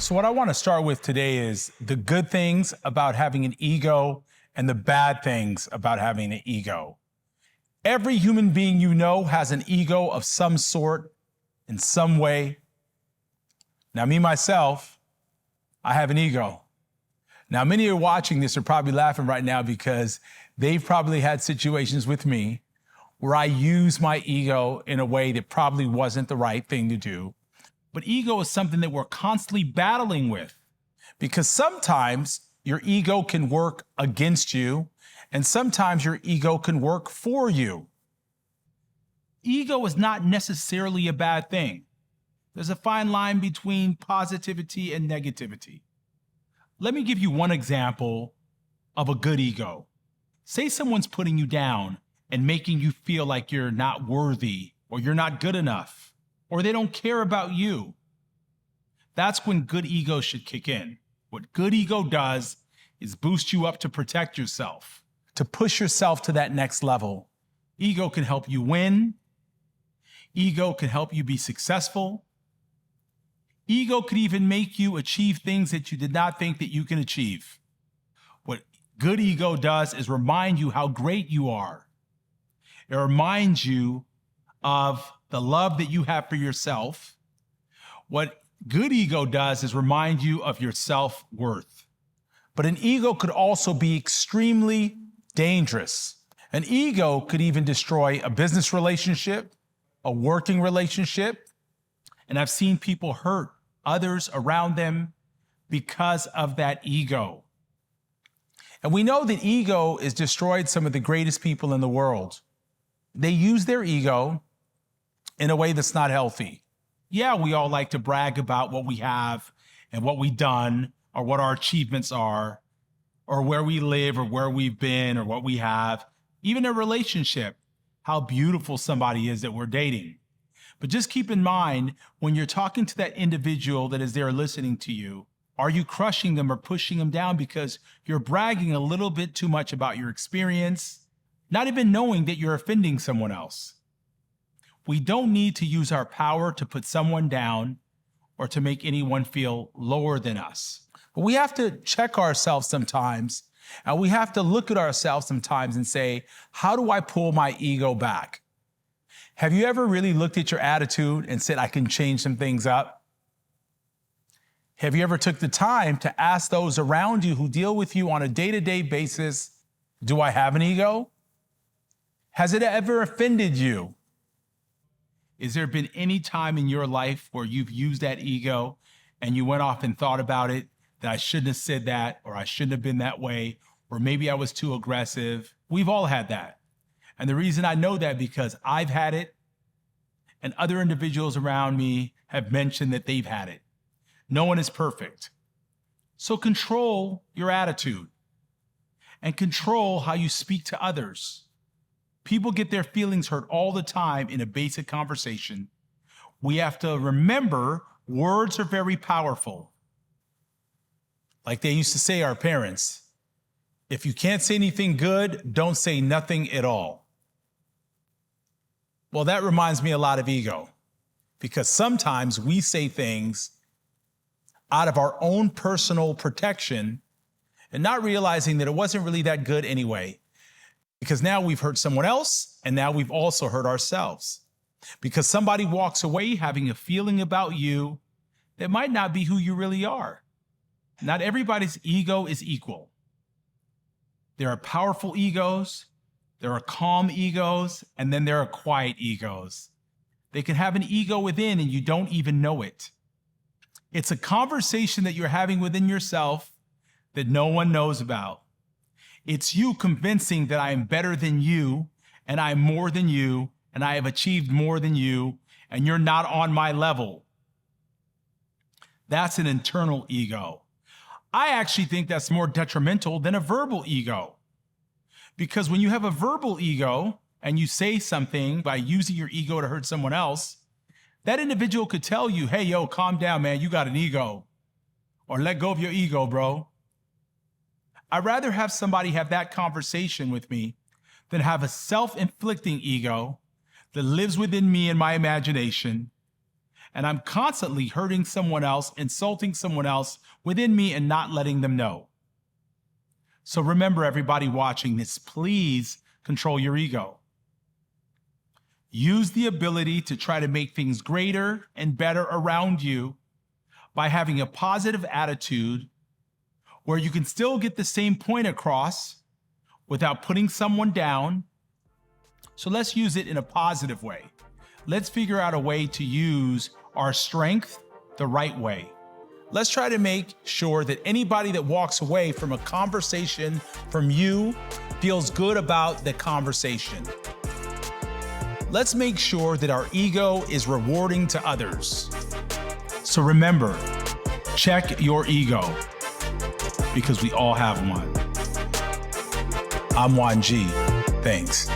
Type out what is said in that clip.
So, what I want to start with today is the good things about having an ego and the bad things about having an ego. Every human being you know has an ego of some sort in some way. Now, me, myself, I have an ego. Now, many of you watching this are probably laughing right now because they've probably had situations with me where I use my ego in a way that probably wasn't the right thing to do. But ego is something that we're constantly battling with because sometimes your ego can work against you and sometimes your ego can work for you. Ego is not necessarily a bad thing. There's a fine line between positivity and negativity. Let me give you one example of a good ego. Say someone's putting you down and making you feel like you're not worthy or you're not good enough, or they don't care about you. That's when good ego should kick in. What good ego does is boost you up to protect yourself, to push yourself to that next level. Ego can help you win. Ego can help you be successful. Ego could even make you achieve things that you did not think that you can achieve. What good ego does is remind you how great you are. It reminds you of the love that you have for yourself. What good ego does is remind you of your self-worth. But an ego could also be extremely dangerous. An ego could even destroy a business relationship, a working relationship, and I've seen people hurt others around them because of that ego. And we know that ego has destroyed some of the greatest people in the world. They use their ego in a way that's not healthy. Yeah, we all like to brag about what we have and what we've done or what our achievements are or where we live or where we've been or what we have. Even a relationship, how beautiful somebody is that we're dating. But just keep in mind, when you're talking to that individual that is there listening to you, are you crushing them or pushing them down because you're bragging a little bit too much about your experience, not even knowing that you're offending someone else? We don't need to use our power to put someone down or to make anyone feel lower than us. But we have to check ourselves sometimes, and we have to look at ourselves sometimes and say, how do I pull my ego back? Have you ever really looked at your attitude and said, I can change some things up? Have you ever took the time to ask those around you who deal with you on a day-to-day basis, do I have an ego? Has it ever offended you? Is there been any time in your life where you've used that ego and you went off and thought about it, that I shouldn't have said that, or I shouldn't have been that way, or maybe I was too aggressive? We've all had that. And the reason I know that because I've had it and other individuals around me have mentioned that they've had it. No one is perfect. So control your attitude and control how you speak to others. People get their feelings hurt all the time in a basic conversation. We have to remember words are very powerful. Like they used to say, our parents, if you can't say anything good, don't say nothing at all. Well, that reminds me a lot of ego, because sometimes we say things out of our own personal protection and not realizing that it wasn't really that good anyway, because now we've hurt someone else and now we've also hurt ourselves, because somebody walks away having a feeling about you that might not be who you really are. Not everybody's ego is equal. There are powerful egos. There are calm egos, and then there are quiet egos. They can have an ego within and you don't even know it. It's a conversation that you're having within yourself that no one knows about. It's you convincing that I am better than you, and I am more than you, and I have achieved more than you, and you're not on my level. That's an internal ego. I actually think that's more detrimental than a verbal ego. Because when you have a verbal ego and you say something by using your ego to hurt someone else, that individual could tell you, hey, yo, calm down, man, you got an ego. Or let go of your ego, bro. I'd rather have somebody have that conversation with me than have a self-inflicting ego that lives within me and my imagination and I'm constantly hurting someone else, insulting someone else within me and not letting them know. So remember, everybody watching this, please control your ego. Use the ability to try to make things greater and better around you by having a positive attitude where you can still get the same point across without putting someone down. So let's use it in a positive way. Let's figure out a way to use our strength the right way. Let's try to make sure that anybody that walks away from a conversation from you feels good about the conversation. Let's make sure that our ego is rewarding to others. So remember, check your ego, because we all have one. I'm Juan G. Thanks.